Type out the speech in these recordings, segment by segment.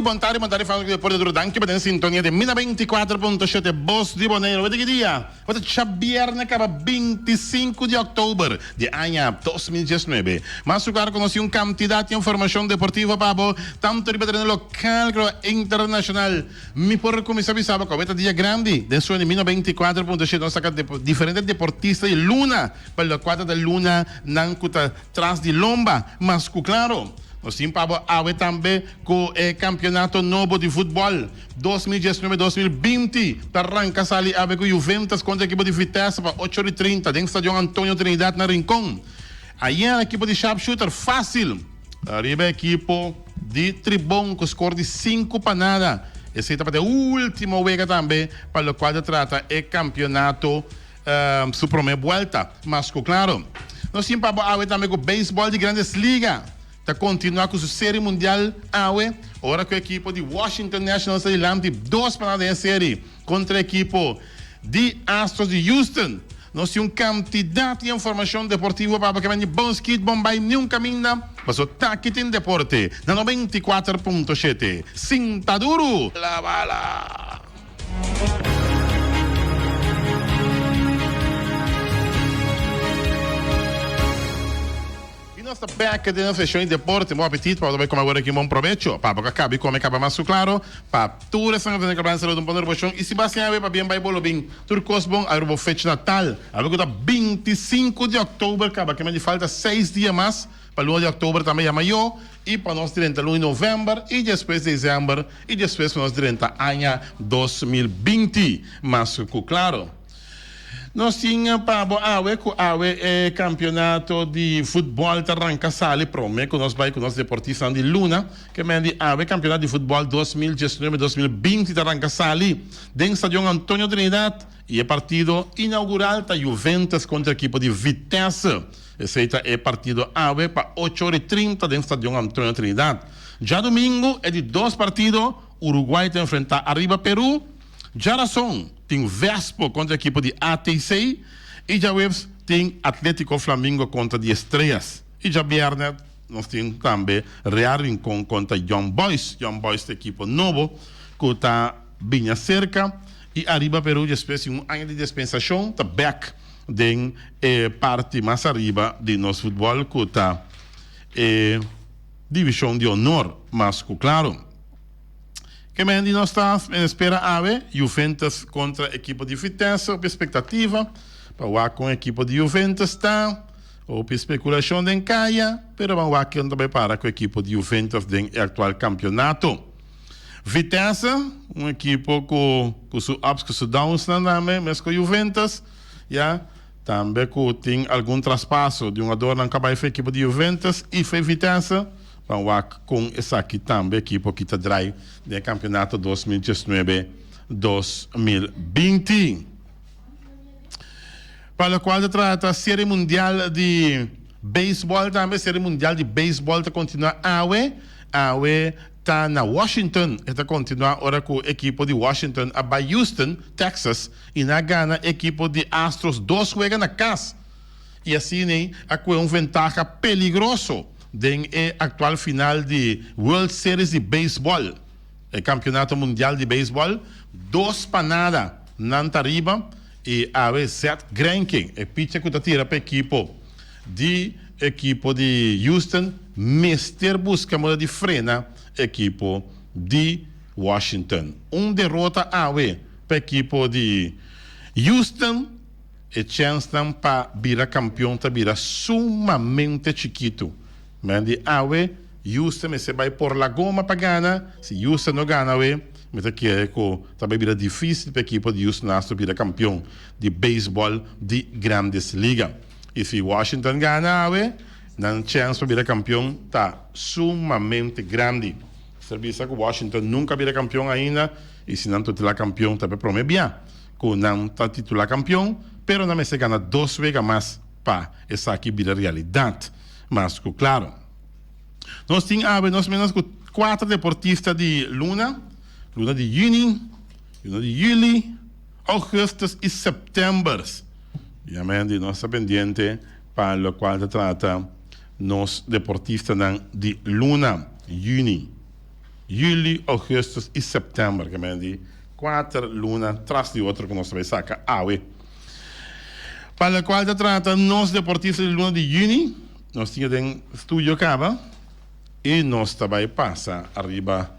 buon tardi, fanno che poi durante anche per in sintonia di Mina 24.7 Boss di Bonaire. Vedi che dia? Vedi c'è viernes che va 25 di ottobre di anno 2019. Ma su qua conosci un candidato di informazione deportiva Pabo, tanto ripetere nel locale e internazionale. Mi porre come sabi che avete dia grandi, del suo Mina 24.7 nostra differente deportista di Luna, per la quadra del Luna nancuta tras di Lomba, ma claro. Nós temos também com o campeonato novo de futebol 2019-2020. Arranca ali com Juventus contra a equipe de Vitesse para 8h30 dentro do estádio Antônio Trinidad na Rincón. Aí a equipe de sharpshooter fácil. Arriba a equipe de Tribon com score de 5 para nada. Esse é para a última vez também para o qual trata o campeonato sua primeira volta. Mas claro, nós temos também com o beisebol de Grandes Ligas. Está continuar com a série mundial AUE, agora com a equipe de Washington Nationals de Lamp, 2 paradas em série contra a equipe de Astros de Houston. Nós temos quantidade de informação deportiva para que venha bom skate, bom bem, nenhum caminho, mas o taquete em deporte, na 94.7. Sinta duro, la bala. Nossa beca de sessão de deporte, bom apetite, para ver como agora aqui bom proveito, para que acabe como acaba mais claro, para tudo essa coisa que vai ser um ponto de e se você vai para bem bolo bem, turcos bom, aí vou fechar Natal, aí vou dar 25 de outubro, acaba que me falta 6 dias mais, para o 1 de outubro também é maior, e para nós 31 de novembro, e depois de dezembro, e depois para nós 30 ano 2020, mas claro. Nós tínhamos para o campeonato de futebol que arranca sali prome com nós vai com nós deportistas de Luna que me di o campeonato de futebol 2019-2020 que arranca sali dentro do estádio Antônio Trinidad e é partido inaugural da Juventus contra a equipe de Vitesse. Esse é partido AVE para 8h30 dentro do estádio Antônio Trinidad. Já domingo é de 2 partidos, Uruguai tem enfrentar Arriba Peru. Jarason tem Vespo contra a equipe de ATC e já tem Atlético Flamengo contra de Estrelas. E já viernes nós temos também Real Rincón contra Young Boys. Young Boys é equipe novo que está bem cerca e Arriba Peru depois de um ano de dispensação está back em parte mais arriba de nosso futebol que está divisão de honor, mas claro. Que me nós estamos em espera ave Juventus contra a equipe de Vitesse, a expectativa para com a equipe de Juventus está ou especulação de encaia, pero vamos lá que também para com a equipe de Juventus do atual campeonato. Vitesse, uma equipe com seus ups, com seus downs também, mas com Juventus, também tem algum traspasso de um jogador na equipe de Juventus e foi Vitesse. Vamos lá com essa aqui também, equipe que está drive do campeonato 2019-2020. Para o qual trata a série mundial de beisebol também, série mundial de beisebol está continuando AUE está na Washington, está continuando agora com a equipe de Washington, a Houston, Texas, e na Gana, a equipe de Astros, 2 jogam na casa. E assim, há uma vantagem peligrosa den atual final de World Series de Baseball, o campeonato mundial de beisebol, 2 para nada, Nantariba e a Seth Greinke, e pitcher que tira para a equipe de Houston, Mister busca moda de frena equipe de Washington. Derrota para a equipe de Houston, e chance para virar campeão, para virar sumamente chiquito. Mas de Houston se vai por la goma para ganhar. Se Houston não ganha, mas aqui também vira difícil para a equipe de Houston Astros virar campeão de beisebol de Grandes Ligas. E se Washington ganha, a chance para virar campeão está sumamente grande. Serviço que Washington nunca vira campeão ainda, e se não titular campeão, também promete bem. Que não está titular campeão, pero não se ganha 2 vezes mais para essa aqui virar realidade. Mas, claro, nós temos menos 4 deportistas de Luna de Juni, Luna de Juli, Augustus e Setembro. E a nossa pendiente para o qual trata nos deportistas de Luna, Juni. juli, augustus e setembro, que é de 4 lunas tras de outro que nós vai sacar água. Para o qual se trata nós deportistas de luna de junho, nós tínhamos em estúdio acaba e nós também passa arriba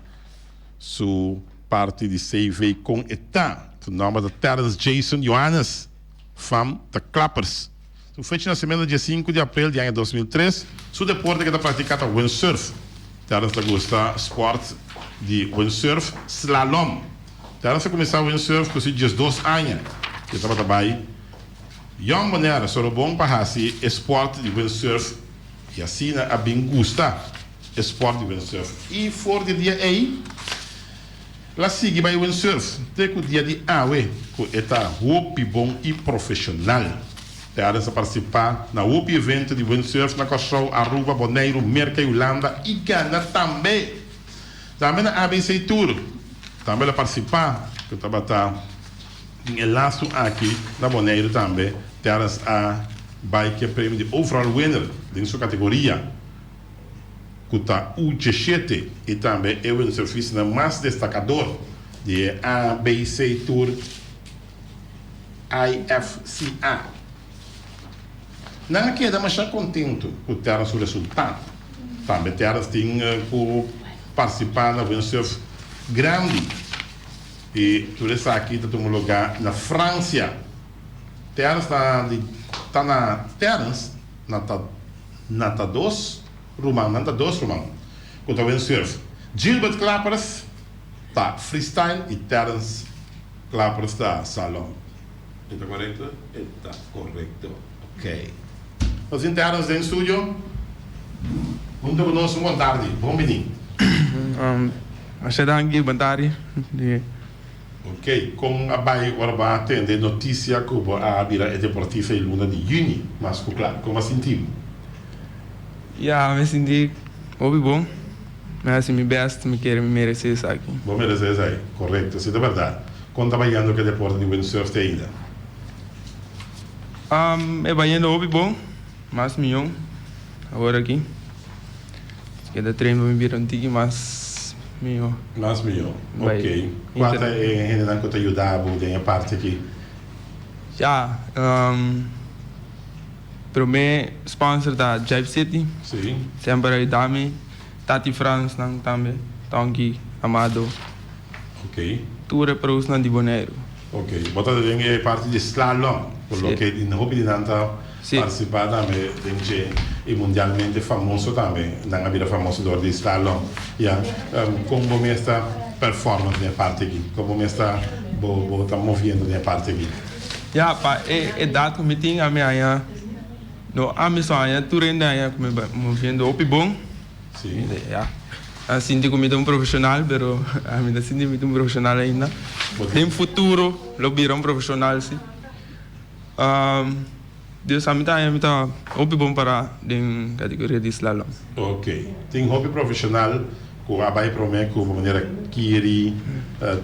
su parte de CV com ETA, o nome de Terence Jason Johannes, fam de Clappers. Su fecha na semana dia 5 de abril de ano 2003, su deporte que está praticado windsurf. Terence gosta esporte de windsurf slalom. Terence começou a windsurf com seus 2 anos, que estava também Young maneira, só bom para fazer esporte de windsurf e assim a bem gusta esporte de windsurf. E for de dia aí, lá sigue para windsurf, tem o dia de aue, que é roupa bom e profissional. Tem a participar na roupa evento de windsurf na Cachorro, Aruba, Bonaire, Merca, Holanda e Gana também. Também na ABC Tour, também lá participar, que está em Elasto aqui na Bonaire também. Temos a bike prêmio de overall winner em sua categoria, que está U17 e também é o surfista mais destacador de ABC Tour IFCA. Não queda mais contente com o resultado. Também temos que participar na windsurf grande. E tudo isso aqui está em um lugar na França. Terence está na Terence, natados romano, que está windsurf. Gilbert Clappers está freestyle e Terence Clappers está salão. Está correto? Está correto. Ok. Nós entramos em estúdio. Muito conosco, boa tarde. Bom menino. Achei que boa tarde. Ok, com a Bahia agora vai atender notícia que a Abira é deportiva em luna de junho, mas claro, como sentimos? Me senti bom, mas assim, me best, me quero me merecer isso aqui. Bom merecer isso aí, correto, isso é verdade. Quando trabalhando que deporte de windsurf ainda? É banhando bom, mas melhor, agora aqui. Cada treino me vira antigo, mas melhor. Mas melhor, ok. Quanto é ainda que te ajudava a parte aqui? Para mim, sponsor da Jive City. Sim. Sempre ajudar-me. Tati France também. Tonki, Amado. Ok. Tudo para os de Bonaire. Ok. Bota é parte de slalom, porque não houve de nada participar também e mundialmente famoso também, não havia famoso de slalom. Como esta performance da parte aqui, como está movendo da parte aqui. É dado que me tinha a minha a missão tudo ainda como movendo o bom. Sim. Assim de como um profissional, pero a mim assim de um profissional ainda. Tem futuro, lo virão profissional sim. Deus a mim tá hobby bom para a categoria de slalom. Ok. Tem hobby profissional que vai prometer com maneira Kiri,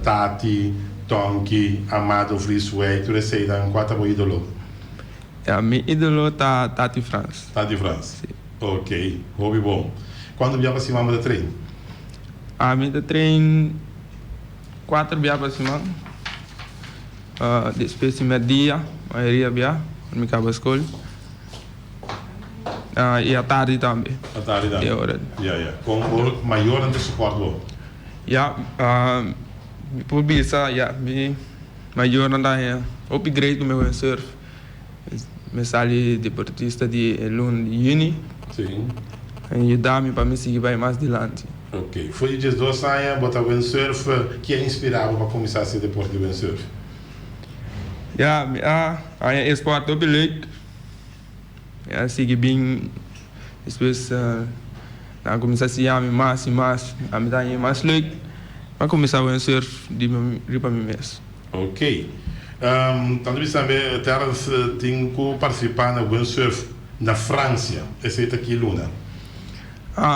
Tati, Tonki, Amado, Freeway, tudo isso aí dan quatro ídolo. Meu ídolo tá Tati France. Tati France. Sim. Ok. Hobby bom. Quando vier para cima do treino? A mim da treino 4 vier para cima. Depois de dia, maioria vier. Me acaba a escola. E à tarde também. À tarde também? É hora. Com o maior ante suporte? Por bisa, me maior anda upgrade do meu surf. Me sali deportista de luna de uni. Sim. E dá-me para me seguir bem mais adiante. Ok. Foi de 2 anos, botar windsurf, que é inspirado para começar a ser deporte de windsurf? É esporte do leuk. Sigue bem. Depois, começar a se mais e mais. A me dá mais leuk. Para começar a surf de para mim mesmo. Ok. Também sabe, Terence tem que participar na windsurf na França. Esse aqui Luna.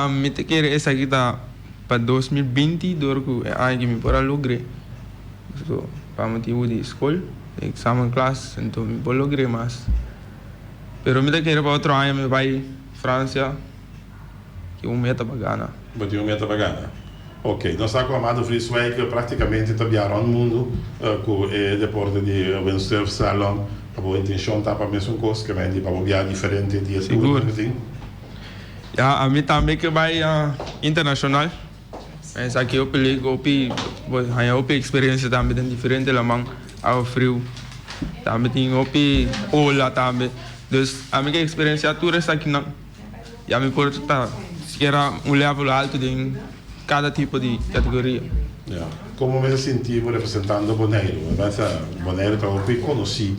Me te quero essa aqui tá para 2020, do que é que me por lograr. So, para motivo de escola. Exame classe, então me vou lograr mais. Pero me quero para outro ano, me vai França, que meta bagana. Bateu meta bagana. Ok, nós estamos com Amado Friswijk praticamente trabalhar no mundo com o deporte de windsurf salon. A boa intenção está para a mesma coisa, que é para viajar diferente de Seguro. Ja, a mim também que vai internacional. Mas aqui eu pego, eu experiência também diferente lá, man, ao frio. Também tem ola também. Dus a minha experiência toda está aqui não. E a mim pode estar, se era level alto de cada tipo de categoria. Yeah. Como me sentivo representando Bonaire? Bonaire estava bem conhecido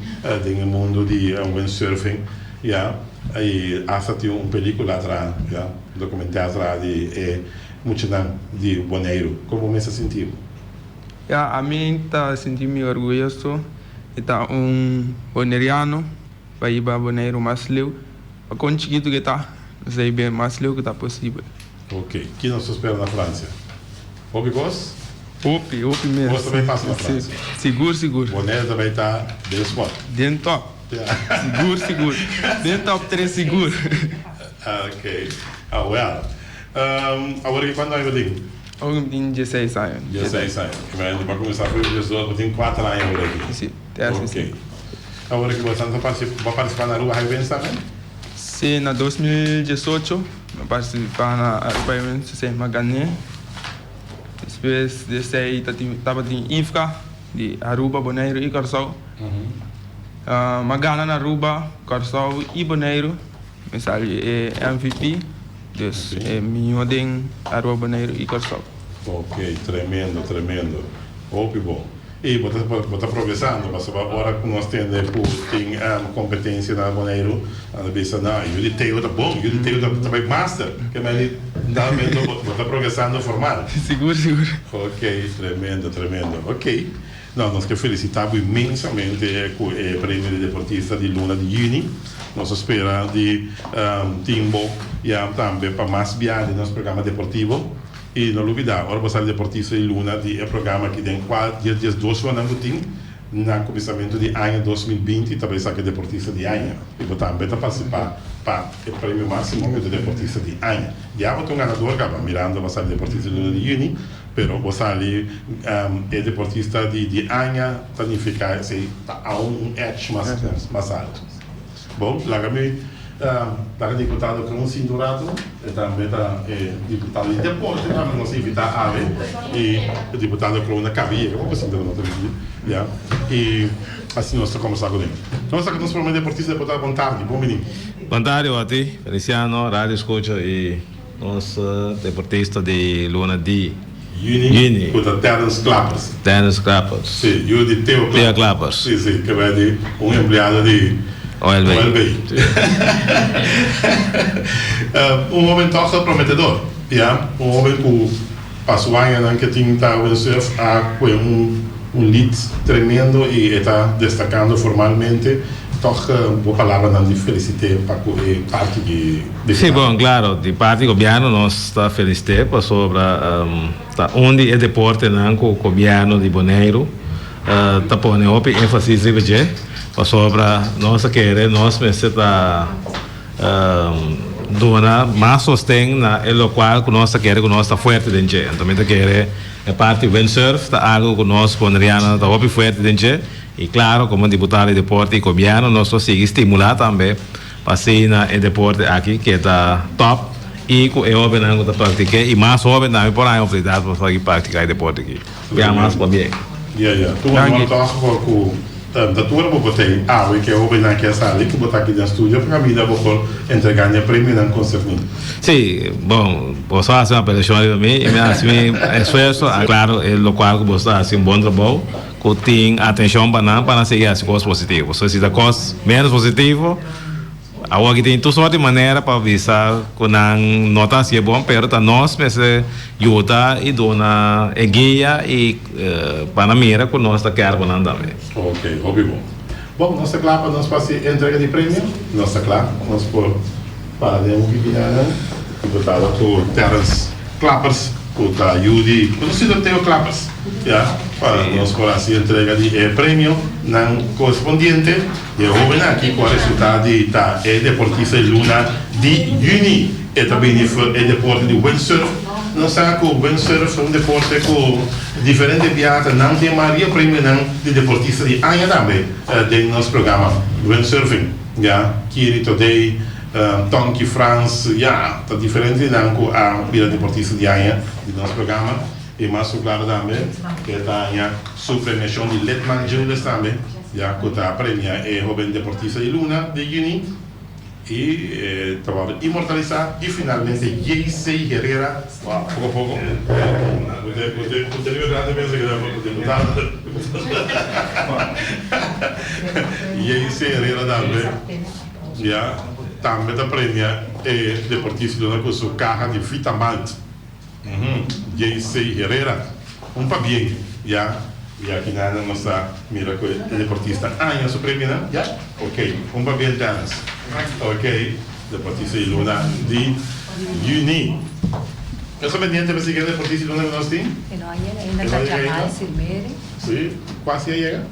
no mundo de windsurfing. Yeah. E hasta tinha película atrás, yeah. Documentário atrás de de Bonaire. Como me sentiu? Yeah, a mim está sentindo orgulhoso. Está boneriano, para ir para Bonaire mais leu. Para conseguir que está, sei bem mais leu que está possível. Ok. Que nós espera na França? Opi vos? Opi mesmo. Você também passa na França? Seguro. Bonaire também está bem spot. Dentro top. Yeah. Seguro. Dentro top 3 seguro. Ok. Well. Agora quando vai vir? Eu tenho 16 anos. 16 anos. Para começar foi 18, eu tenho 4 anos agora aqui. Sim, ok. Agora que você vai participar na Rua Highways também? Sim, na 2018 eu participar na Rua Highways, se chama Gané. Depois desse aí estava em Ifka, de Aruba, Bonaire e Corsol. Magana na Aruba, Corsol e Bonaire. Misali é MVP. Dus minha tem Aruba, Bonaire e Corsol. Ok, tremendo. Hope bom. E você está progressando, mas agora que nós temos competência na Bonaire, a vez não, eu tenho tá bom, eu tenho também master, que mais está progressando formal. Seguro. Ok, tremendo. Ok. Não, nós que felicitamos imensamente com o prêmio de deportista de Luna de Juni. Nós esperamos de Timbo e também para mais viagens no nosso programa deportivo. E não olvidar, agora você é deportista de Luna, de programa que tem 2 anos no começamento de ano 2020, também está que é deportista de ano. E você também está participar para o prêmio máximo que é deportista de ano. Já você é um ganador, que mirando você é deportista de Luna de Juni, pero você é deportista de ano, significa que há edge mais alto. Bom, lá está deputado com um cinturado, também está deputado de deporte, também nós invitamos a AVE, e deputado com uma caveira, como assim, não tem e assim nós estamos começando com ele. Nós estamos com o deportista deputado, boa tarde, bom menino. Boa tarde, Oti, Feliciano, Rádio Escucha e nosso deportista de Luna de Juni, com o Terence Clappers. Sim, eu de Theo Clappers. Sim, que vai de empregado de OLB. Homem toch prometedor, homem que passou ano que tinha windsurf com lead tremendo e está destacando formalmente. Toch boa palavra não de felicidade para a parte de Sim, bom, claro, de parte do governo nós está felicidade para sobre onde é deporte não com o governo de Bonaire está pondo ênfase para sobre nós querer nós está dona mais sostém na local que nós querer que nós está forte dentro também está querer a parte windsurf está algo que nós bonaireano está muito forte dentro e claro como deputado de deporte e governo nós só sigue estimular também para ser na deporte aqui que está top e que é óbvio não está praticar e mais óbvio também por aí oportunidade para fazer praticar deporte aqui bem mais para bem tu não toca com da tua vou botar que é óbvio não que essa ali que botar aqui no estúdio para mim dá vou entregar o prêmio não concernido. Sim, bom, você faz uma pergunta para mim e me assim esforço claro é local que você assim bom trabalho que tem atenção para seguir as coisas positivas. Se as coisas menos positivas, agora que tem toda sorte de maneira para avisar que não nota se é bom, mas tá nós mas ajuda e dona guia e para mira que nós está querendo também. Ok, óbvio. Bom, nossa clapa nós faz entrega de prêmio, nossa clapa nós por para o que vier, deputado com Terence Clappers, com a Judy, conhecido Theo Clappers. Para nós por assim entrega de prêmio não correspondente e o aqui com o resultado de deportista Luna de Juni e também é deporte de windsurf não está com o windsurf, um deporte com diferente viagens, não tem Maria Prêmio de deportista de Anha também, dentro do nosso programa, windsurfing, já, Kiri Today, Tonki France, já, está diferente não com a deportista de Anha, do nosso programa, e mais claro também, que está a sua premiação de Letman Juniors também, já, que está a premia é jovem deportista de Luna, de Uni, e estava imortalizado e finalmente JC Herrera, pouco a pouco, o liberado mesmo que dá JC Herrera também, já, também da premia é deportista com sua carro de fita malt, JC Herrera, bem, já. E aqui na nossa mira com o deportista Anha Supremina, já? Ok, bem dance. Ok, deportista de Luna de Uni. Eu sou pendiente para seguir deportista de Luna que nós temos? No, ayer ainda está chamada Silmere. Sim, quase aí chega.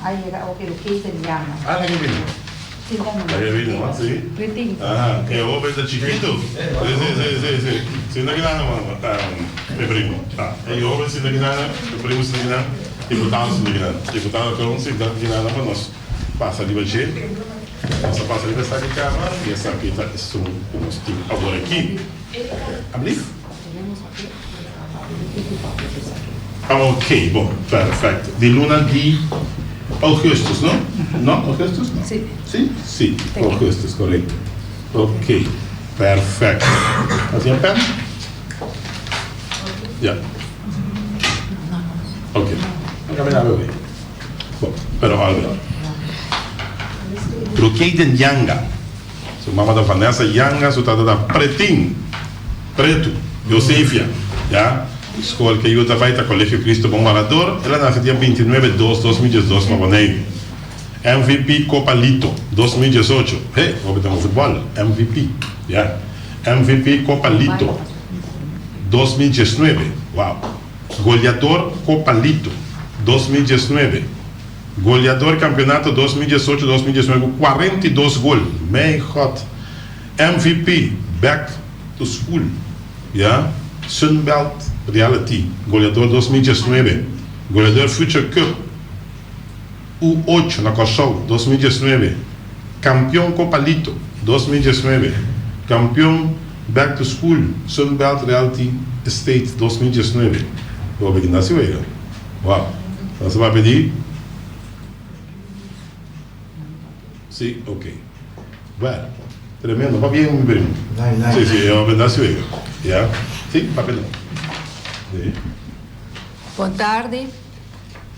Aí chega o que tem llama. Ah, lá que vem. Sim, Lá que vem, não? Sim. Pretinho. Ah, é o homem da chiquito. Sim. Sim, não é que nada, meu primo. Ah, é o homem, sim, não é que nada, meu primo, sim, não é que nada. Deputado, sim, não é que nada. Deputado, que não se dá de nada para nós. Passa ali para gente. Nossa passa ali para estar aqui, cara. E essa aqui está, isso que nós temos agora aqui. Abrir? Ok, bom, perfeito. De Luna de Augustus, não? Não, Augustus? Não. Sim. Sim? Sim, Augustus, correto. Ok, perfeito. Assim a perna? Já. Ok. Não caminhava bem. Bom, pero Albert. Truqueiden Yanga. Sua mamãe da Vanessa Yanga, sua tata da Pretim. Preto, Josefia. Já? Escola que eu trabalho no Colégio Cristo Bom Marador. Ela nasceu dia 29 de 2018, no Boneiro. MVP Copa Lito 2018. Hey, vou botar no futebol. MVP. Já? MVP Copa Lito 2019. Uau. Goleador Copa Lito 2019. Goleador campeonato 2018-2019 com 42 gols. Man hot. MVP Back to School. Yeah? Sunbelt Reality. Goleador 2019. Goleador Future Cup U8 na Corsol 2019. Campeão Copa Lito 2019. Campeão Back to School Sunbelt Reality State 2019. Vou pedir na Silveira. Uau. Então você vai pedir? Sim, ok. Bueno, tremendo. Va bien, mi primo. Sí, sí, es un pedazo de ¿ya? Sí, papel. Sí. Boa tarde.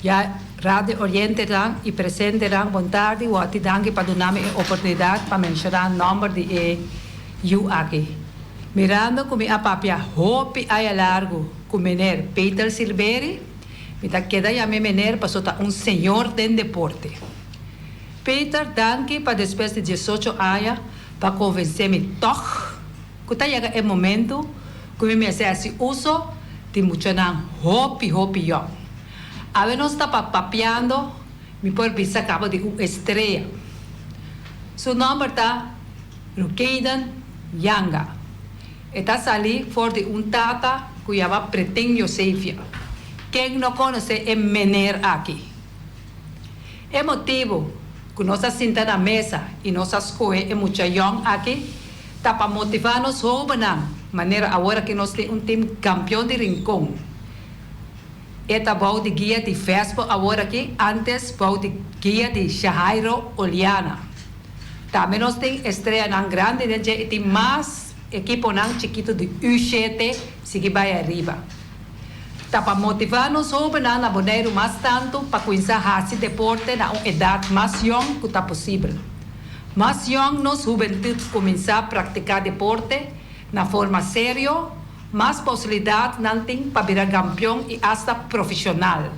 Já Rádio Oriente dan e presente dan. Boa tarde. Eu te danke para dar-me a oportunidade para mencionar o nome de eu aqui. Mirando como a papia hopi aí largo com o menino Peter Silveri, me tá queda já me menino para soltar senhor de deporte. Peter, danke para depois de 18 anos para convencer-me toch que está chegando o momento que me fazer uso de muito não hopi young. A ver nós está papiando, me pode pensar acaba de uma estrela. Seu nome está Rukeiden Yanga. Está ali fora de tata que já pretende Josefia. Quem não conhece é menino aqui. É motivo que nós sentamos na mesa e nossas coisas é muito young aqui, está para motivar nos jovens, maneira agora que nós temos time campeão de rincão. Eta bom de guia de festa agora aqui, antes bom de guia de Jairo Oliana. Também nós temos estreia não grande, e tem mais equipe não chiquito de U7, se que vai arriba. Tá para motivar nos jovens na Boneiro mais tanto para conhecer esse deporte na uma idade mais jovem que está possível. Mais jovem nos juventude começar a praticar deporte na forma séria, mais possibilidade não tem para virar campeão e até profissional.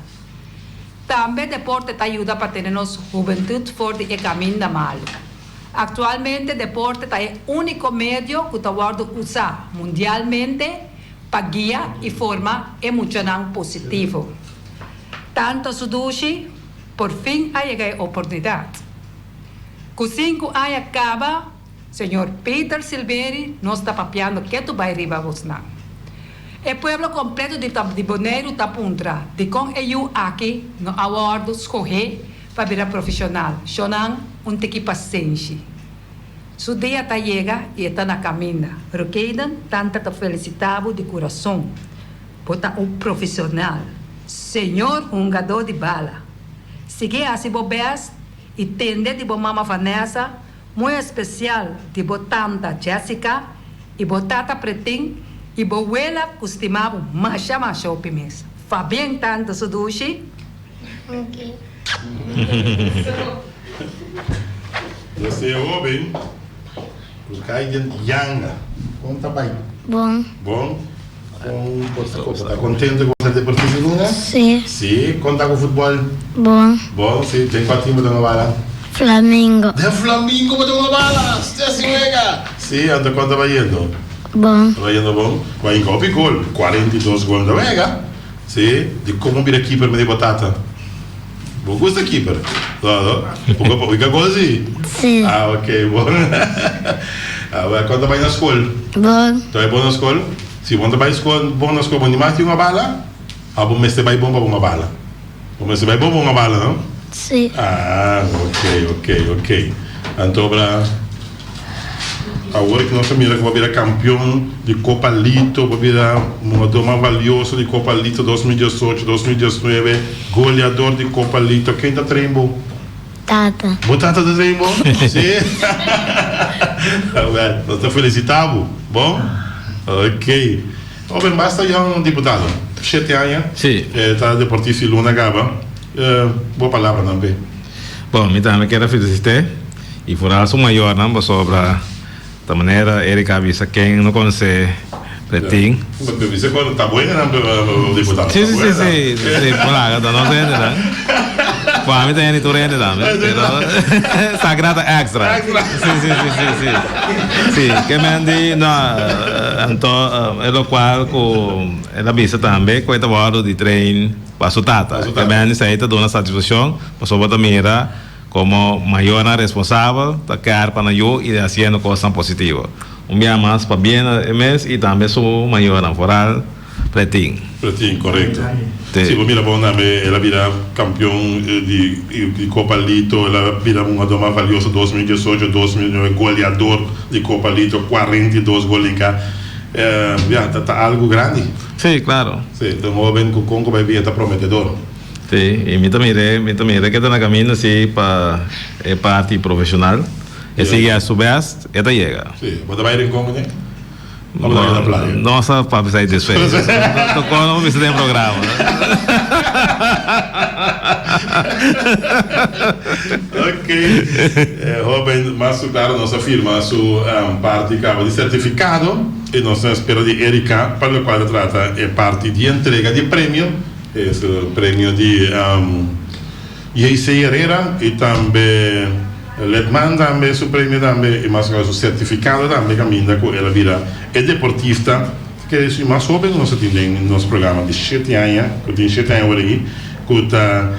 Também deporte te ajuda para ter nos juventude fora do caminho da mal. Atualmente deporte é o único meio que está usar mundialmente para guia e forma emocional positivo. Tanto Sudushi, por fim, há a oportunidade. Com 5 anos acaba, senhor Peter Silveri, nós está papiando que tu vai arriba você não. O pueblo completo de Bonaire está puntra. De com eu aqui no awardo escorrer para virar profissional. Chonan tequi paciência. Su dia está chega e está na caminha. Roqueidan tanta te felicitavo de coração. Bota profissional. Senhor jogador de bala. Sigue assim bobeas e tende de mama Vanessa, muito especial de botanta Jessica e botata pretim e boela costumava macha o pimes. Fa bem tanto sudushi. Ok. Você é bem. O Kaiden Yanga. Como tá bem? Bom. Bom? Está contente com o Deportivo de Luna? Sim. Sim. Conta com o futebol? Bom. Bom, sim. Tem qual time da bala? Flamengo. De Flamengo botou uma bala! Você juega! Sim, anda quanto vai indo? Bom. Vai indo bom? Vai em copo e gol. 42 gols da Vega. Sim. De como vira keeper de batata? Vou gostar keeper. Claro. Fica golzinho? Sim. Ah, ok. Bom. Quanto vai na escola? Bom. Tu é bom na escola? Se você vai bom na escola, mas tem uma bala? Ah, bom, mas você vai bom para uma bala. Bom, mas você vai bom para uma bala, não? Sim. Ah, ok. Então, agora que nós mira que vai virar campeão de Copa Lito, vai virar um jogador mais valioso de Copa Lito 2018, 2019, goleador de Copa Lito. Quem está treinando? Tata. Botata de treinando? Sim. Nós estamos felicitados. Bom? Ok. Bem, basta já deputado. 7 anos. Sim. Está deportista de Luna Gaba. Boa palavra também. Bom, eu também quero felicitar e furar o maior, não, sobre da maneira Erika avisa quem não conhece Pretinho. Você está bom, não, deputado? Sim, por lá, não sei, né? Para mim tem tu rende também. Sagrada extra. Sim, que me andi não, então é o qual com ela visa também com esta bordo de treino para sua tata. Que me andi saída dá uma satisfação, mas sobre a mira como maior responsável da cara para eu e fazendo coisas positivas. Dia mais para bem o mês e também sou maior na foral Pretinho. Pretinho, correto. Sim. Sim, mira bom nome, ela vira campeão de Copa Lito, ela vira um jogador mais valioso 2018, 2019, goleador de Copa Lito, 42 gols em cá. Está algo grande. Sim, claro. Sim, então o jovem que o Congo vai vir, está prometedor. Sim, e me também que está na caminho assim para a parte profissional. E se a subes, esta chega. Sim, você vai ir em Congo, né? Vamos lá na playa. Nossa, para sair disso aí. Tocou não me tem programa. Ok. Robin, mas claro, nossa firma, sua parte de certificado e nossa espera de Erika, para o qual trata é parte de entrega de prêmio, é o prêmio de Yeisei Herrera e também Letman também, o prêmio também, e mais o certificado também, caminha com ela vira é deportista, que é isso mais jovem, nós temos no nosso programa de 7 anos, que tem 7 anos aí, que está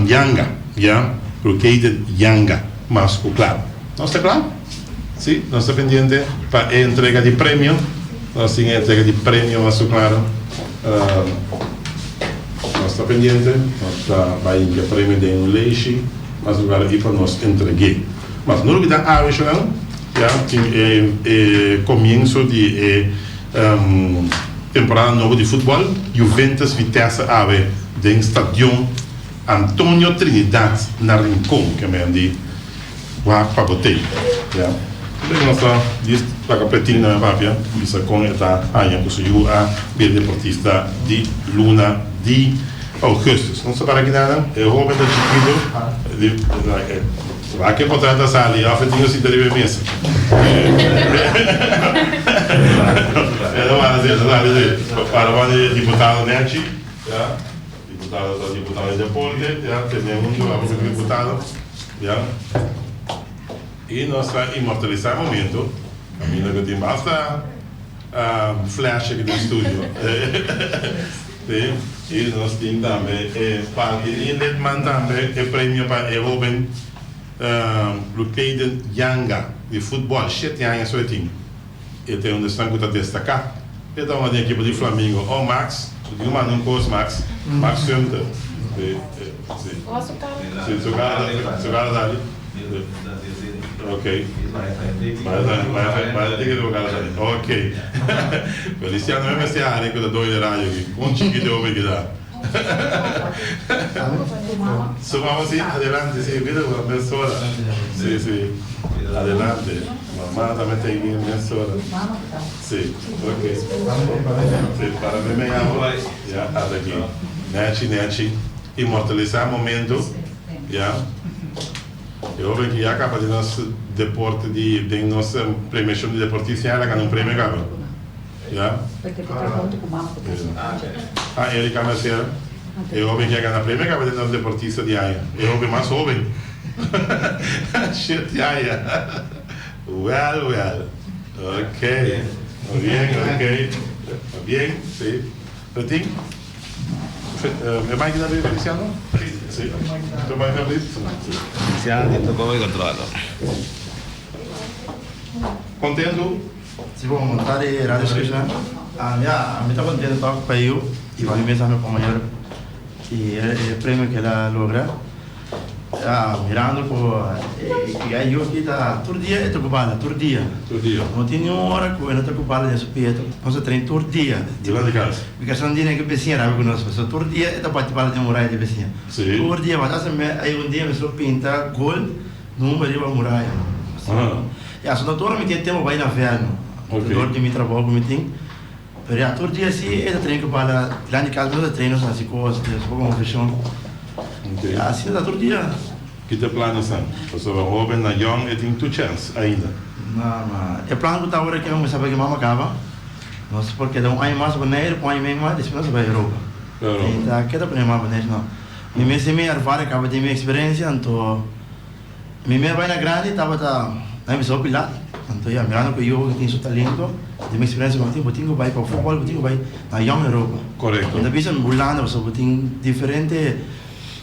Yanga, já, porque é Yanga, mas claro, não está claro? Sim, nós estamos pendentes para a entrega de prêmio, nós temos a entrega de prêmio, mas claro, nós estamos pendentes, nós vai ter prêmio de um leixe, mas agora e para nós entreguei. Mas não olvidar a não, já tem começo de temporada nova de futebol, Juventus Vitesse Ave, do estádio Antônio Trinidad na Rincón, que me andi lá para botei, já. Nossa diz para a Pretinho na Papia, isso com esta anha que subiu a bem deportista de Luna de Augustus. Não se para aqui nada, é o Robert Chiquito. Lá que botar essa sala e a Pretinho se deve mesa. Não vai dizer, para o deputado Nechi, deputado de deporte, temos um deputado, e nós imortalizar o momento, a minha que tem basta flash aqui no estúdio. E nós temos também parte de Letman também, é prêmio para o jovem Lukeiden Yanga, de futebol, 7 anos só tinha. E tem um destaque para destacar, Então, uma equipe de Flamengo. Oh, Max, eu mando um curso, Max. Max Sumter. Sim. Seu cara tá ali. Ok. Vai ter que trocar ali. Ok. Feliciano mesmo esse ar, que eu dou de rádio aqui. Um chiquito over que dá. Sumamos assim, adelante, sim, vira uma pessoa. Sim, sim. Adelante. Mamá também tem que ir pessoa. Sim, ok. Sim, para mim, me amo. Já, até aqui. Nete. Imortalizar momento. Já. Eu vejo que acaba de nosso deporte de nossa premiação de deportista, ela ganha prêmio acaba. Já? Ele começa. Eu vejo que ganha prêmio acaba de nosso deportista de aí. Eu vejo mais jovem. Shit, yeah. Well. Ok. Bien, sí. ¿Retín? ¿Me va a quedar bien, Feliciano? Sí. ¿Tú vas a quedar bien? Feliciano, tu come controllo. Contento? Se vou montar e rádio escutar, a minha está contente para eu e para mim mesmo companheiro e o prêmio que ela logra, mirando por e aí eu que tá todo dia é ocupado, todo dia. Não tem uma hora que eu não estou ocupado nesse peito, nós treino todo dia. De lá de casa. Porque são dias que vizinha era conosco, só todo dia é participar de muralha de vizinha. Todo dia, mas aí um dia me só pinta gol número de muralha. E a doutora me tem tempo vai na verno. Doutor de me trabalho com tem. Mas todo dia assim é treino para lá de casa nós treino assim coisas, como fechão. Assim dá todo dia. Que te planos são? Você vai jovem na young e tem tu chance ainda. Não, mas é plano que tá agora que não sabe que mama acaba. Nós porque dá ano mais banheiro, põe mesmo mais, depois nós vai Europa. Então, que dá para mais banheiro não. Me se me arvar acaba de minha experiência, então me vai na grande, tava na missão pilar. Então, já mirando que eu tenho seu talento, de minha experiência com o tempo, tenho vai para o futebol, tenho vai na Young Europa. Correto. Então, bisa bulando, você tem diferente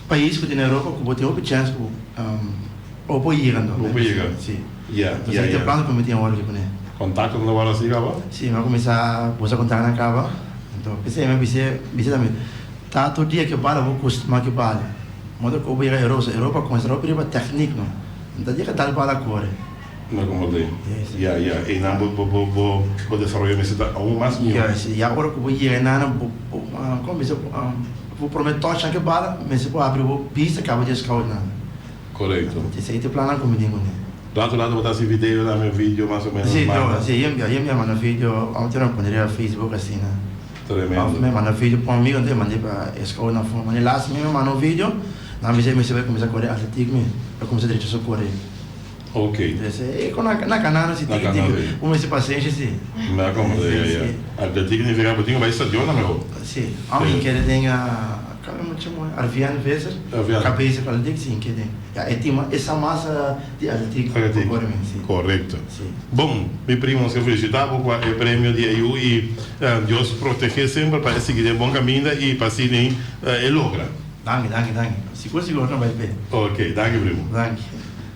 países que tem na Europa, que tem uma chance ou pode ir andando. Sim. Então, tem plano que me tem agora que né. Contato com a assim acaba? Sim, mas começar a contar na cava. Então, pensei, mas bisa também. Tá todo dia que para vou custar que para. Mas eu vou ir à Europa com essa Europa é técnica, não. Então, dia que tal para a cor. Não acomodei. E não vou desenvolver minha cidade aún mais melhor. E agora que eu vou ir na como se vou prometer que para, mas se pode abrir pista acaba de escalar nada. Correto. Isso aí tem plano como digo, né? Do outro lado botar esse vídeo na meu vídeo mais ou menos. Sim, eu mando vídeo, ontem eu poderia Facebook assim, né? Tremendo. Eu mando vídeo para mim, ontem mandei para escalar na forma, mas lá se eu mando vídeo, na vez me vai começar a correr atletismo, eu comecei a direito a correr. Ok. E com na canal se tem como esse paciente sim. Me acomodei. Atletismo significa que eu vai estadiar na meu. Sim. A mim que ele tem Arviano vezes, cabeça para ele sim que tem. E tem essa massa de atletismo. Correto. Bom, meu primo se felicitar por o prêmio de EU e Deus proteger sempre para seguir um bom caminho e para se nem logra. Danke. Seguro não vai bem. Ok, danke primo. Danke.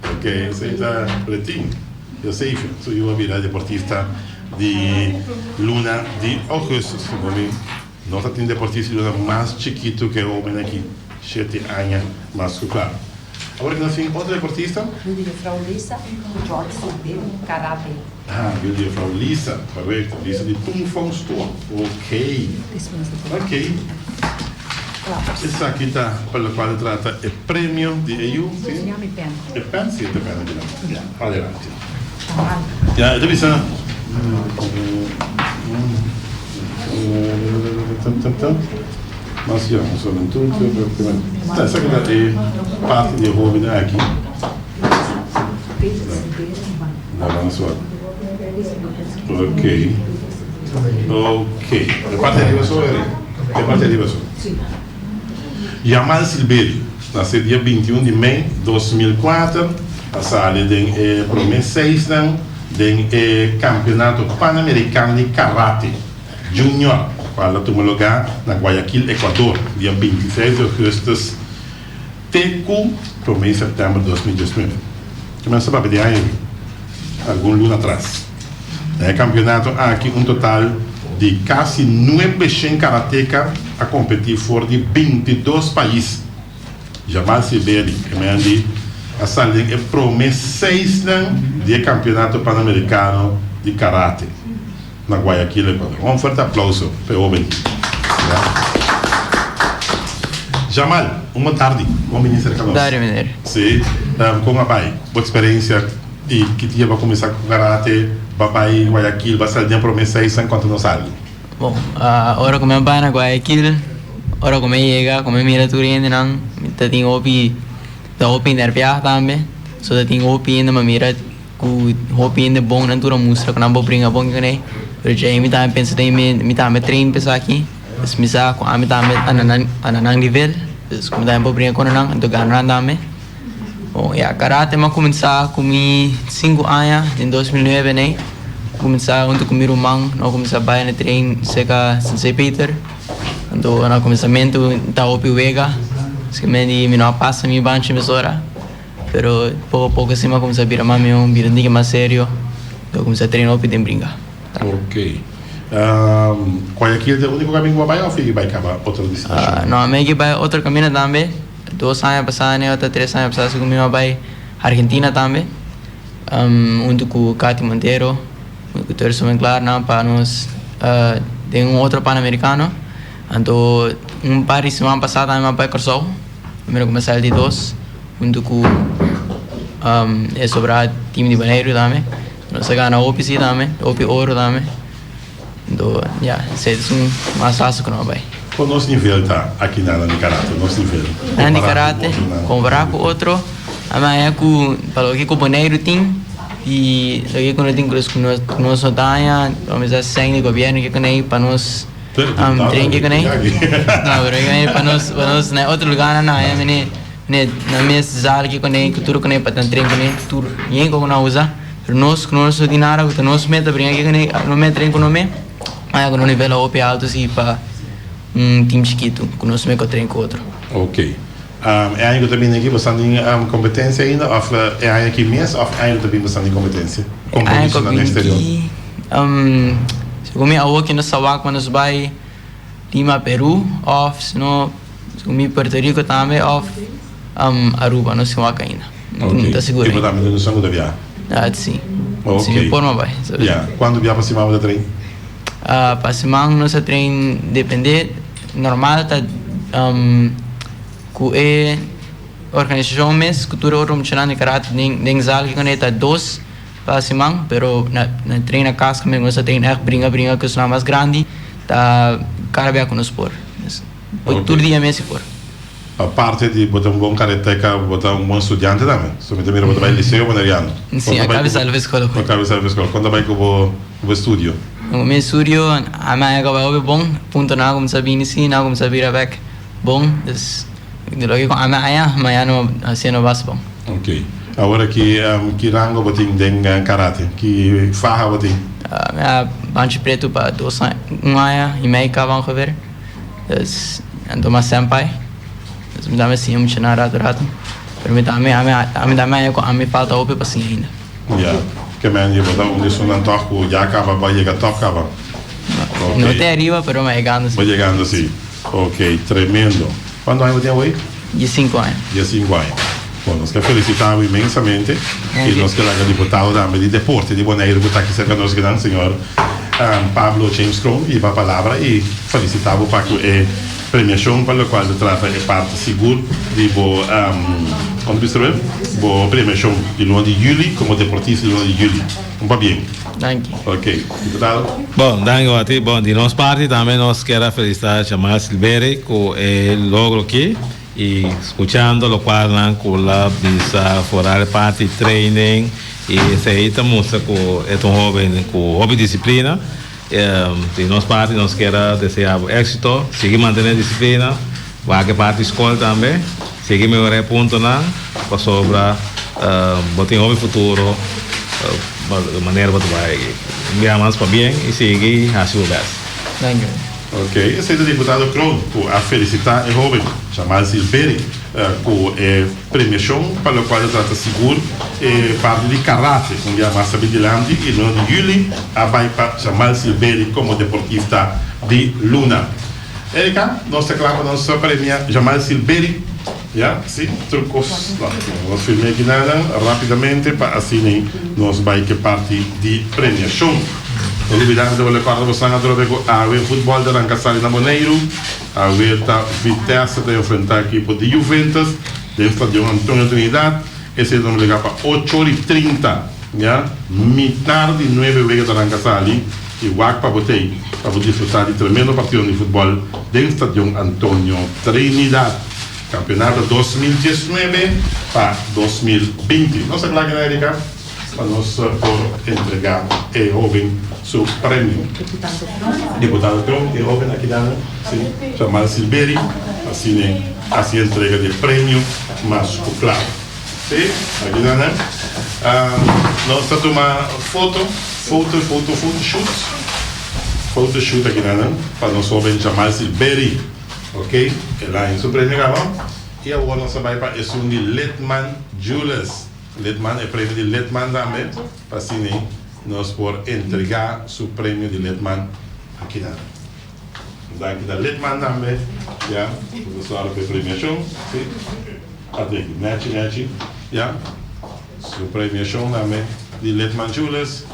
Ok, você está pretinho. Eu sei, sou eu a virar deportista de Luna de Augustus. Nós temos deportista de Luna mais chiquito que o homem aqui. 7 anos, mais claro. Agora que nós temos outro deportista. Wilde Frau Lisa, Jorge Silveira, Karate. Wilde Frau Lisa, correto. Lisa de Tungfongstore. Ok. Essa aqui está, pelo qual trata o prêmio de EU. Sim? É pen, sim, é pen. Adelante. Já, é divisão. Mas já, só não tudo. Essa aqui é parte de hobby aqui. Não, não só. Ok. É parte de você, é parte de você. Sim. Jamal Silveira, nasceu dia 21 de maio de 2004, passada em promessa 6 do Campeonato Pan-Americano de Karate Junior, qual tomou lugar na Guayaquil, Equador, dia 26 de agosto, Teco, promessa setembro de 2019. Começa a pedir aí algum ano atrás. Campeonato aqui um total de casi 900 karateka a competir fora de 22 países. Jamal Silveira, que me andi a salir é promessa 6 de campeonato pan-americano de karate na Guayaquil, Equador. Um forte aplauso para o homem. Jamal, uma tarde, como ministro de Dário, mineiro. Sim, como vai? Boa experiência e que dia vai começar com karate, vai em Guayaquil, vai sair de promessa 6 enquanto não sai. Bom, ora como eu vai na Guayaquil, ora como eu chega, como eu mira tudo ainda não, tá tem opi nerviar também, só tá tem opi ainda, mas mira que opi ainda bom na tua música, quando eu brinco bom que nem, porque aí me tá pensando em me tá me treino pensar aqui, mas me sa com a me tá me ananang nível, como tá me brinco com anang, então ganhar também. Bom, e a karate mas começar com 5 anos em 2009 né, começar junto com meu irmão, nós começar a ir no treino seca Sensei Peter. Então, no começamento, estava o Vega, que não passa minha bancha emissora, mas pouco a pouco assim, eu comecei a virar mais sério, eu comecei a treinar e brincar. Ok. Guayaquil é o único caminho que vai ou vai acabar outra destinação? Não, eu vai outro caminho também, 2 anos passados, outros 3 anos passados, eu vai Argentina também, junto com o Cati Monteiro, com o Terço Claro, para nós, tem outro pan-americano. Então, par de semana passada, eu fui para o primeiro começar de 2, junto com é sobre o time de Baneiro também. Nós ganhamos o OPC também, OP Ouro também. Então, é mais fácil que nós vai. Qual o nosso nível está aqui na Nicaragua? Nosso nível? Na Nicaragua, comparar com outro, amanhã falou que o Baneiro tem, e aqui quando tem que nós sonhamos, vamos dizer, sem o governo que tem para nós. Trein que nem, não, pero para nós na outro lugar na na minha sala que nem cultura que nem para trein que nem tudo ninguém como não usa, pero nós que nós ordinário que nós meta brincar que nem não me trein com nome, mas com nível OP alto assim para time chiquito, que nós me trein com outro. Ok. É ainda também aqui você tem competência ainda, ou é ainda aqui mesmo, ou ainda também você tem competência? Compromisso no exterior. Kung may awak na sawak manos bay Lima, Peru, off, sino kung may Puerto Rico também off Aruba, no sawak ainda. Ok. Tá seguro. E você também no sangue da viagem? Sim. Ok. Sim, por uma bay. Quando viaja para cima do trem? Para cima no sa trem depende normal tá ku organização mes cultura outro mencionando karate nem zal que conecta 2 para cima, pero na treina casa que nós treina brinca que é mais grande, tá cara bem com nós por. Todo dia mesmo por. A parte de botar bom karateca, botar bom estudante também. Se me temera botar liceu ou banariano. Sim, a cabeça da escola. A cabeça da escola. Quando vai com o estúdio? O meu estúdio, a minha acaba bom, ponto na como sabia sim, na como sabia back. Bom, de logo com a minha não assim não vai bom. Ok. Agora que rango você tem karate, que farra você tem? Minha banche preto para 2 anos, 1 ano e meio que vão ver. Ando mais senpai. Me dá mais sim um cenário rato. Pero me dá me falta ope para sim ainda. Yeah. Que me ande botar isso não toco, já acaba vai chegar top acaba. Não tem arriba, pero me chegando. Vai chegando sim. Ok, tremendo. Quando aí você foi? De 5 anos. De 5 anos. Bom, nós queremos felicitar imensamente e nós queremos deputado também de deporte de Bonaire que está aqui cerca de nós, grande senhor Pablo James Cron, e a palavra e felicitar para que a premiação para a qual ele trata é parte segura de onde distribuir a premiação de lunes de julho como deportista de lunes de julho. Muito bem. Thank you. Ok, deputado. Bom, danke bom, de nossa parte também nós queremos felicitar Jamal Silveira com o logro aqui. Y escuchando lo cual con la visa foral parte training y se está muestra que es un joven con hobby disciplina de nos parte nos quiera desear éxito seguir mantener disciplina va que parte escola también seguir mejorar punto na para sobra botar hobby futuro de manera que vai enviar más para bien y seguir a su best. Thank you. Ok, esse é o deputado Kroon, a felicitar o jovem Jamal Silveri com a premiação para o qual ele trata seguro parte de karate, com a massa de Landi, e no de julho vai para Jamal Silveri como deportista de Luna. Erika, nós declaramos nossa premia Jamal Silveri. Ja, sim, trucos. Nós filmamos aqui nada rapidamente para assim nós vai que parte de premiação. Não olvidar de recordar você a ver futebol de Rancasali na Boneiro, a ver a Vitesse de enfrentar a equipe de Juventus, do estádio Antônio Trinidad, esse vamos ligar para 8h30, já? Metade de 9 vezes de Rancasali, e o para botei, para disfrutar de tremendo partido de futebol do estádio Antônio Trinidad. Campeonato 2019 para 2020. Nossa claque, Erika, para nós por entregar e jovem seu prêmio. Deputado Kroon, e jovem aqui da Jamal Silveri, assim entrega de prêmio, mas claro. Sim, aqui da nós estamos tomando photoshoot aqui da para nós jovem Jamal Silveri. Ok? Lá em seu prêmio gravão. E agora nós vamos para esse de Letman Jules. Letman é prêmio de Letman também. Para assim, nós por entregar o prêmio de Letman aqui na. Daqui da Letman também. Já. Vamos falar para a premiação. Sim. Até aqui. Nete. Já. O premiação também de Letman Jules.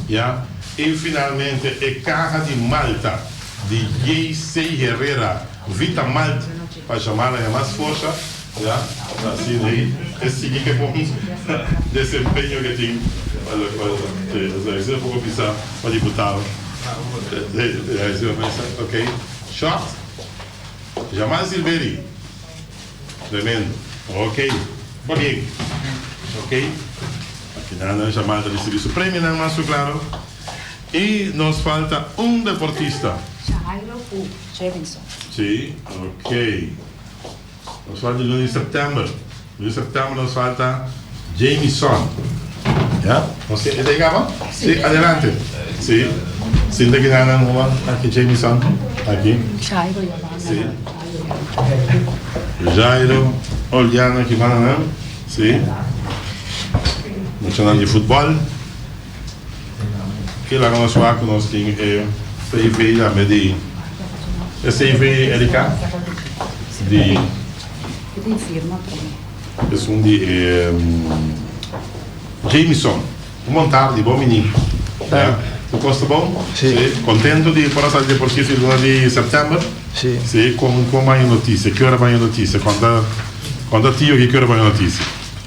Já. E finalmente a Caja de Malta de J.C. Herrera. Vita Malt, para chamar a mais força, já, assim aí, esse que é bom desempenho que tem, isso é pouco pensar para deputado, ok, short, Jamal Silveri, tremendo, ok, bem, ok, aqui nada, Jamal está recebendo o prêmio, não mais claro, e nos falta deportista. Jairo Jefferson. Sim, ok. Nos falta de 1 de setembro. 1 de setembro nos falta Jameson. ¿Ya? ¿Você entregaba? Sí, adelante. Sí. Sin de que nada, aquí Jameson. Aquí. Jairo Sí. Jairo, Oliana, que van a Sí. Nacional de fútbol. Que lá nós vamos com nós tem CV da Medi. CV Erika de é um de Jameson. Uma tarde, bom menino. Tu gosta bom? Sim. Contente de por essa deportiva de 1 de setembro? Sim. Sim. Como vai a notícia? Que hora vai a notícia? Quando tio que hora vai a notícia?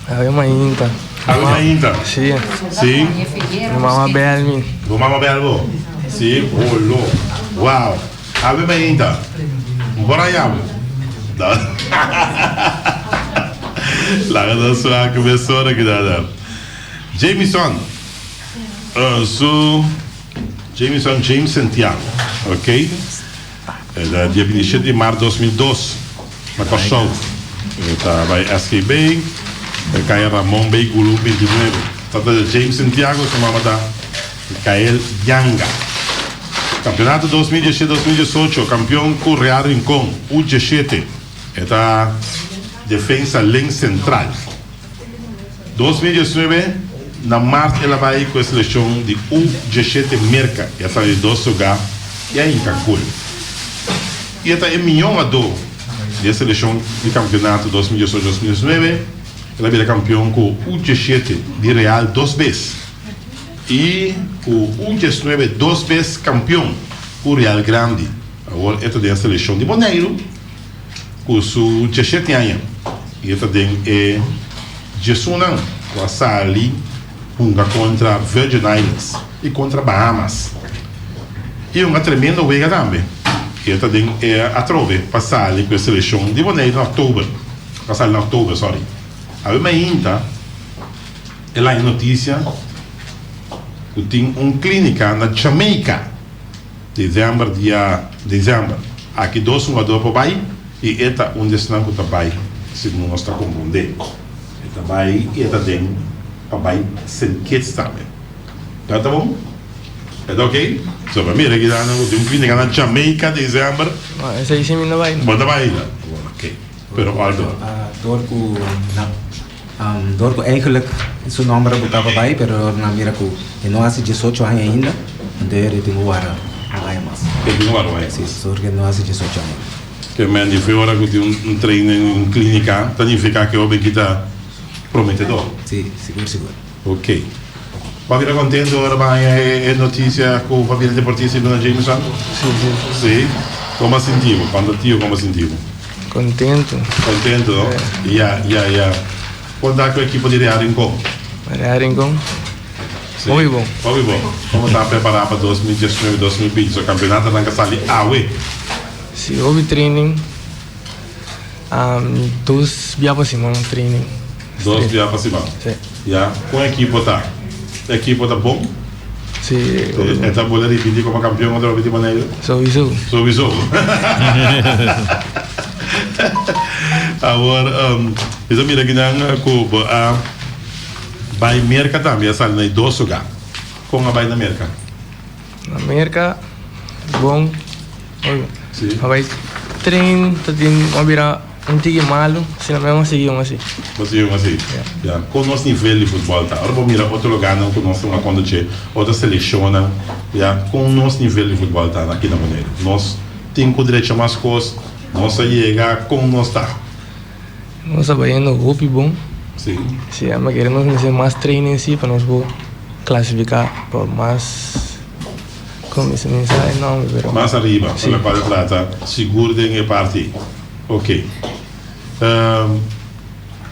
Eu ainda. Ainda? Sim. Sim. Mama Belmi. Mama Belmo? Sim. Uau. Ave ainda. Bora aí. Lá na sua começou aqui da Jameson. Jameson James Santiago, ok? É dia 27 de março de 2012. Na Kosovo. Está vai SKB. Cai Ramon Bey Gulu 29. Trata de James Santiago, chamada da Kael Yanga. Campeonato 2017-2018, campeão com Real Rincón, U17. Esta defesa lente central. 2019, na março, ela vai com a seleção de U17 Merca, essa de 2 jogar, e aí em Cancún. E esta é milhão a do da seleção de campeonato 2018-2019. Ela vira campeão com o U17 de Real 2 vezes. E o U19 2 vezes campeão com o Real Grande. Agora, esta é a seleção de Boneiro, com o 17 anos. E esta é Jessunan, com a Sali, contra Virgin Islands e contra Bahamas. E uma tremenda wega também. E esta é a trove, passar com a seleção de Boneiro em outubro. Passar em outubro, sorry. Aveva ainda, ela é notícia, que tem uma clínica na Jamaica, dezembro. Aqui 2 jogadores para vai, e esta onde estão com o trabalho, se não está compreendendo. Esta vai, e esta tem para vai sem que também. Tá bom? É ok? So, para mim, aqui dá um fim de na Jamaica, dezembro. Essa aí sim não vai. Bota para aí. Ok. Pero Aldo. Door ko eigenlijk su number botava vai, pero na mira ko não hace 18 anos ainda, então ele tem o ara vai mais. Que não vai. Sim, só que não hace 18 anos. Que men die veel que tem treino em clínica, significa que o que está prometedor. Sim, seguro. Ok. Papira contente ora vai é notícia com o papira deportista do Jameson? Sim. Como sentiu? Quando tio como sentiu? Contento. Contento, não? Yeah. Quando a equipe de Rincon? Rincon. Muito bom. Muito bom. Como está preparado para 2019 2020? O campeonato está ali awe. Sim, houve training. Dois dias para cima training. 2 dias para cima? Sim. Yeah. Com a equipe está? A equipe está bom? Sim. Está boa de repetir como campeão outra vez de maneira? Sowieso. Agora, isso mira que não Cuba vai merca também sai na 2 lugar. Como vai na merca? Na América, bom. Sim. Vai treino, tem uma vira antigo malo, se não mesmo seguiam assim. Você assim. Yeah. Com nosso nível de futebol tá. Agora vamos mirar outro lugar não com nós uma conta de outra seleção não. Yeah. Com nosso nível de futebol tá aqui na maneira. Nós tem que direito mais coisas. Nós chega com nós tá. Nós trabalhando roupa bom. Sim. Sim, mas queremos fazer mais treino em si para nós classificar para mais. Como se mensagem não, pero. Mais arriba, pela parte prata, seguro de parte. Ok.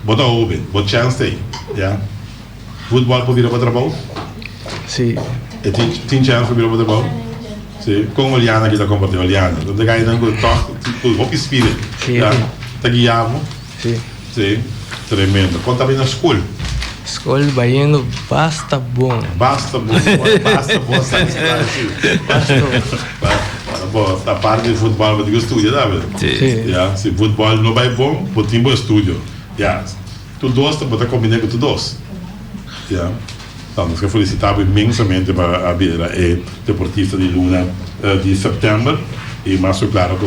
Bota open, bota chance tem, yeah. Futebol para vir para trabalho? Sim. E tem chance para vir para trabalho? Sim. Com a Oliana que está combatendo, Oliana. Então, daí não go toque, o espírito. Sim. Tá guiado? Sim. Sim. Tremendo. Quando tá bem na escola? Escola baiano basta bom. Basta bom, bom, a parte de futebol eu estudo, sabe? Sim. Yeah, se futebol não vai bom, pode ir para estúdio. Yeah. Tu dois, pode combinar com tu dois. Yeah. Então, nós felicitamos imensamente para a Beira e deportista de Luna de setembro e mais claro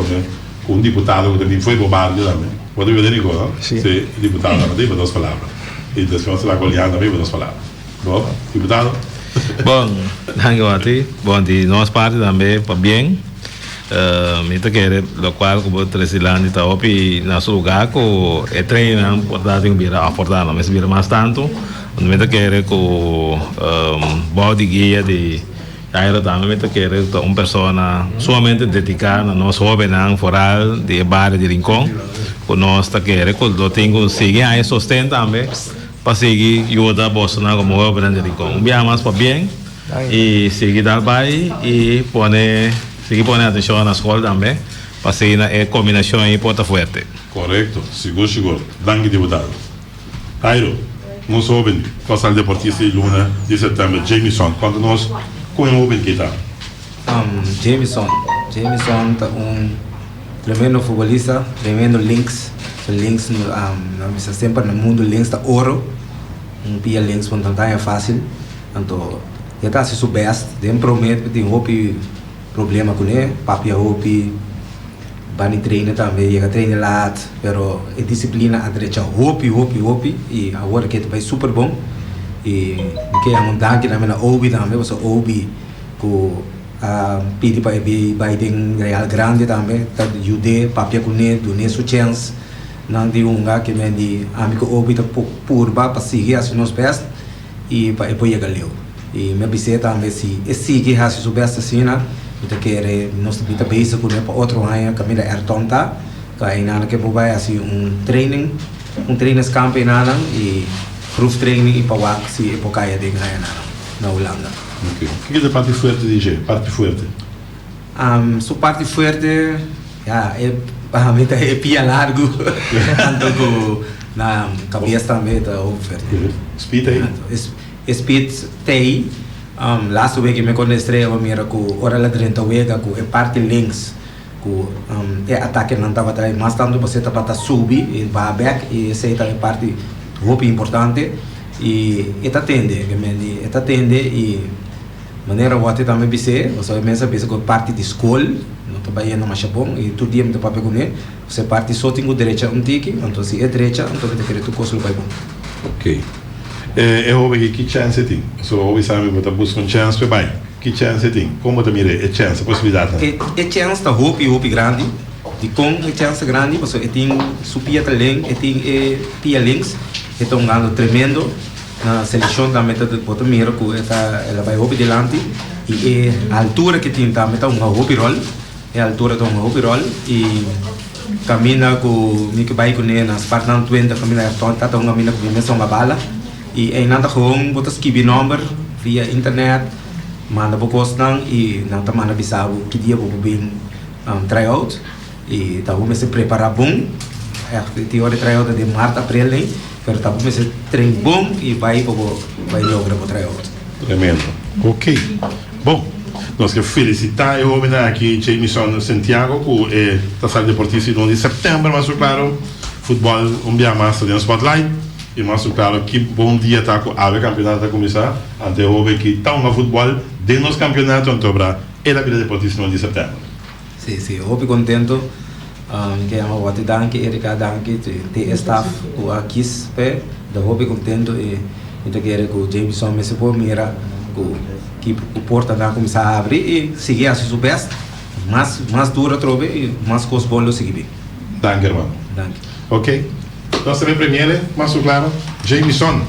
com um deputado que também foi roubado também. Pode ver, Nico, não? Sim. Sim, deputado também para duas palavras. E depois lá Goliana também para duas palavras. Bom, deputado? Bom, danke bom de nossa parte também, para bem. Mita quer lo qual como Tresilândia está opi na seu lugar com é treino portanto tem vira a portando mas vira mais tanto mita quer com body guia de aí também mita quer uma pessoa somente dedicada nós jovens foral de barrio de Rincón com nós está quer com lo tenho seguir aí sustenta também para seguir ajuda a Bolsonaro como jovem de Rincón bem mais para bem e seguir daí e seguir poner atenção na escola também, para seguir na combinação em Porta Fuerte. Correto, seguro. Danke, deputado. Jairo, nós jovens, casal deportista de Luna de setembro, Jameson, quando nós com o jovem que está? Jameson tá tremendo futebolista, tremendo links. Links, sempre no mundo links da ouro. Pia links, quando não é fácil. Então, já está se soubesse, tem promete, tem roupa problema com ele, papi hopi, bani treina também, chega treina lá, pero a disciplina a direita hopi e agora que vai super bom e que é danke na minha obi também, você obi com pedi para vai tem real grande também, tá ajude papi com ele, do nesso chance, não de que me di amigo obi tá por para seguir as nos pés e para depois chegar leu e me biseta também se seguir as nos pés assim na kita quer nós kita base com para outro ano que mira tonta que ainda que vai assim training campeonato e proof training e para se época de ganhar na Holanda. Ok. O que é a parte forte DJ? Parte forte? Sua parte forte é pia largo tanto com na cabeça também tá forte. Speed aí? Speed tem last week me conhestrei a mira com hora lá dentro com a parte links com ataque não estava atrás mas tanto você tá para subir e vai back e essa é a parte muito importante e está tende e maneira what também bise, você começa a pensar com parte de escola, não tô bem no Japão e todo dia me tô papel com ele, você parte só tem o direito um tique, então se é direita, então você quer tu coisa vai bom. Ok. Eu vou ver que chance tem. Só vou saber botar buscar chance para bem. Que chance tem? Como te mire? É chance, possibilidade. É chance tá hope grande. De com é chance grande, você tem supia também, tem pia links, então ganhando tremendo. Na seleção também tá botar mira com ela vai hope delante e a altura que tem também tá uma hope roll, é a altura tá uma hope roll e camina com Nick vai com ele nas partes não 20 camina tá uma camina com mesmo uma bala e aí nada com botar skip number via internet manda para costan e não tá manda bisabo que dia vou bem tryout e tá vamos se preparar bom é teoria tryout de março abril hein pero tá vamos se trein bom e vai lograr o tryout. Tremendo. Ok. Bom, nós queremos felicitar o homem aqui, Jameson Santiago, que está saindo deportista no 1 de setembro, mas claro, futebol dia mais no spotlight. E mas claro que bom dia tá com a campeonato a começar, ante o homem que está no futebol de nos campeonato então para a vida deportista no 1 de setembro. Sim, eu estou contento. Que é uma boa danke, Erika danke, te staff o aqui pé, da hobby contento e então quero que o Jameson me se pôr mira que o porta da começar a abrir e seguir a sua best, mais dura trove e mais coisa boa seguir. Danke, irmão. Danke. Ok. Nós também primeiro, mas claro, Jameson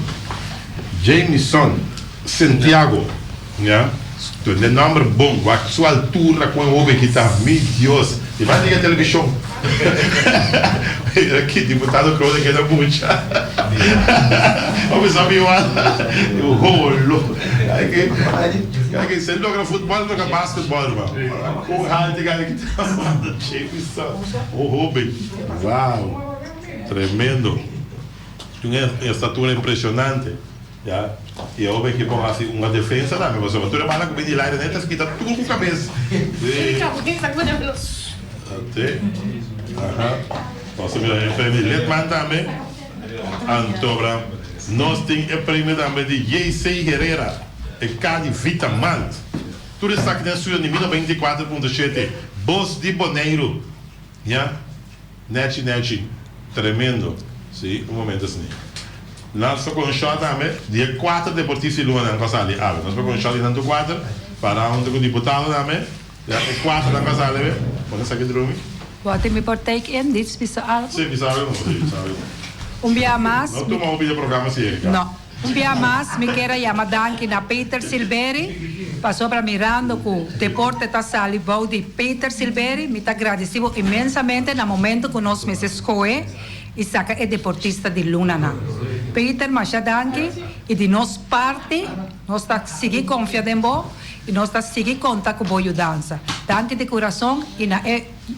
Santiago, yeah. O nome bom, a sua altura com o homem que está, meu Deus, e vai ligar a televisão. Aqui, deputado Crowley, que não puxa. Vamos saber o rolo. Aqui, se ele joga futebol, ele joga basquetebol, irmão. O rádio de galera que está mandando, o Rubem. Uau, tremendo. Tem uma estatura impressionante. Yeah. E eu vejo que põe assim uma defesa lá, mas você vai bala com o lá dentro, quita tudo com a cabeça. Até. Você me dá família, mas também. Antobra, nós temos o prêmio também de J.C. Herrera, e Cade Vita Malt. Tudo está aqui na sua de 24.7, Bos de Boneiro. Yeah? Net, tremendo. Sim, momento assim. Nós estamos com shot também, dia 4 deportistas de Luna na casa ali. Nós estamos com shot de 4 para um deputado também. Dia 4 na casa ali. Vamos sair do rumo. Wat me portei in dit speciaal? Sim, bisavio. Dia mais. Não tomamos o vídeo programa se ele. Não. Dia mais me quero chamar danke na Peter Silveri. Passou para mirando que o deporte está salivo de Peter Silveri. Me está agradecido imensamente no momento que nós me escolhe. E saca é deportista de Luna. Peter, mas danke. E de nossa parte, nós está seguir confiando em você e nós está seguir contar com boa dança. Danke de coração e na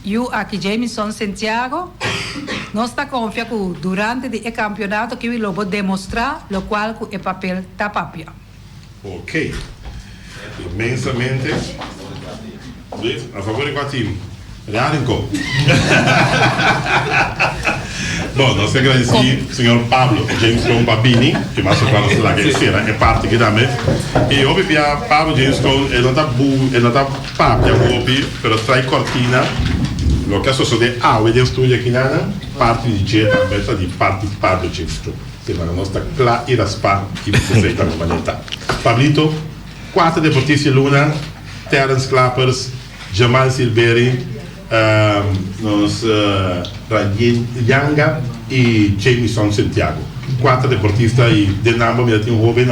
eu aqui Jameson Santiago, nós está confiando que durante o campeonato que eu vou demonstrar, o qual o papel está papel. Ok. Imensamente. A favor de qual time? Realico. Bom, nós agradecemos ao senhor Pablo Jameson Babini, que mais claro se lá que é parte aqui também. E hoje via Pablo Jameson, ele não está parte hoje, mas traz cortina. O que sucede hoje no estúdio aqui na parte de G também está de parte de Pablo Jameson. Se não está claro e as partes que você está comandando. Pablito, 4 deportistas de Luna, Terence Clappers, Jamal Silveri, Yanga e Jameson Santiago. 4 deportistas e de nome eu tenho um jovem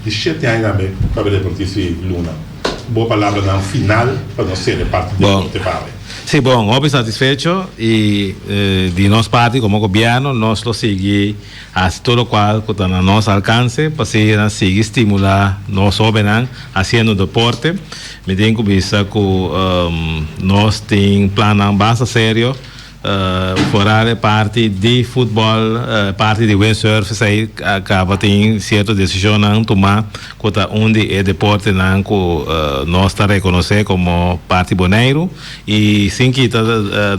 de 7 anos para ver deportista de Luna. Boa palavra no final para nós ser parte do deporte. Sim, bom, obvio satisfecho e de nossa parte como governo nós lo seguimos a todo qual que está a nosso alcance para seguir estimular nós jovens fazendo deporte. Me tenho que pensar que nós temos plano bastante sério fora parte de futebol, parte de windsurf, sai acaba tem certa decisão não tomar quanto onde é deporte não que nós está reconhecer como parte boneiro e sim que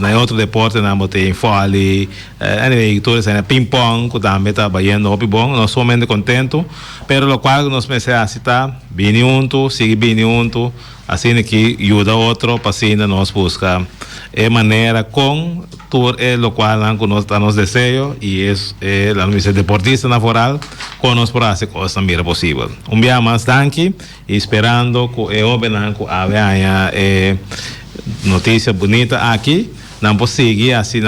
na outro deporte não tem vôlei, anyway, todo esse ping pong que também está baiano muito bom, nós somente contento, pero lo qual nós pensamos está bem junto, sigue bem junto, assim que ajuda outro, para assim nós busca maneira com todo lo qual nós nos desejo e é a nossa deportista natural com nós para fazer coisas também possível. Dia mais danke e esperando que eu venha haver notícia bonita aqui, não posso seguir assim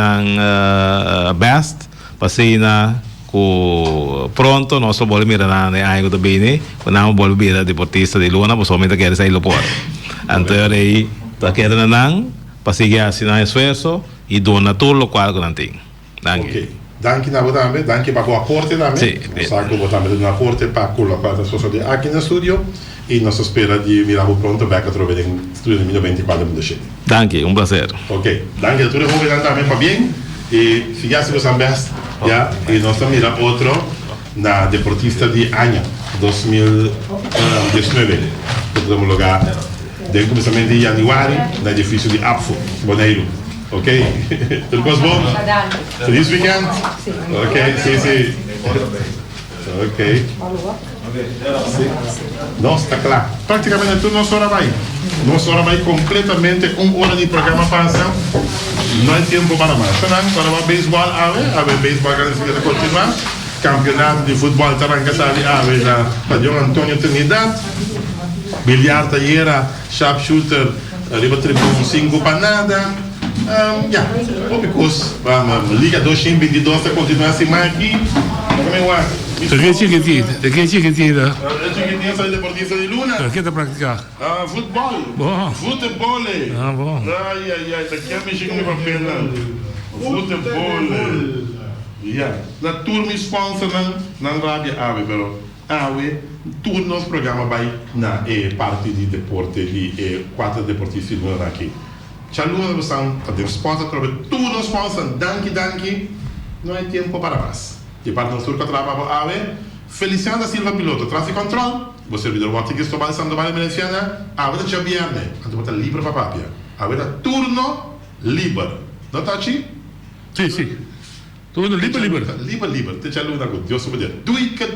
best, para assim pronto nós vamos mirar na área do bem, quando vamos virar deportista de luna, mas somente quer sair por. Então aí tá querendo não para seguir assim na esforço e dona tudo o qual não tem. Danke. Ok. Danke na também, danke para o aporte também. Sim. Sabe que também um aporte para o qual está sucedendo aqui no estúdio e nós espera de mirar pronto back a trovare em estúdio de 2024 do Chile. Danke, prazer. Ok. Danke, tudo bom também para bem e ficasse com o best, já e nós também mira outro na deportista de ano 2019. Podemos lugar del começamento de januário no edifício de Apfo, Boneiro. Ok? Tudo bom? Feliz weekend? Ok, sim. Ok. Nossa, está claro. Praticamente tudo nossa hora vai. Nossa hora vai completamente, hora de programa passa. Não há tempo para mais. Para o beisebol, a beisebol que continuar. Campeonato de futebol arranca sabe, na Padrão Antônio Trinidad. Bilhar Talheira, sharpshooter, arriba tribuna 5 para nada. Because Liga 2022 está continuando assim mais aqui. Como é Perché Chiquitita? Perché Chiquitita? Chiquitita sai deportista di Luna? Perché da praticare? Futebol. Bom. Futebol. Bom. Ai, daqui a mexer com o papel. Futebol. La turma sponsor não rabia ave, pero ave tudo nosso programa vai na parte de deporte de 4 deportistas de Luna aqui. Chaluna são de sponsor, tudo nos sponsor, danke. Não é tempo para mais. De parte do surco trabalho ave, Feliciano da Silva piloto, tráfego control, o servidor Wati Cristobal Sandoval Valenciana, ave da Chabiane, anto bota livre para papia. Ave da turno liber. Não tá aqui? Sì. Turno libero. Liber. Te chaluna com Deus poder. Duica.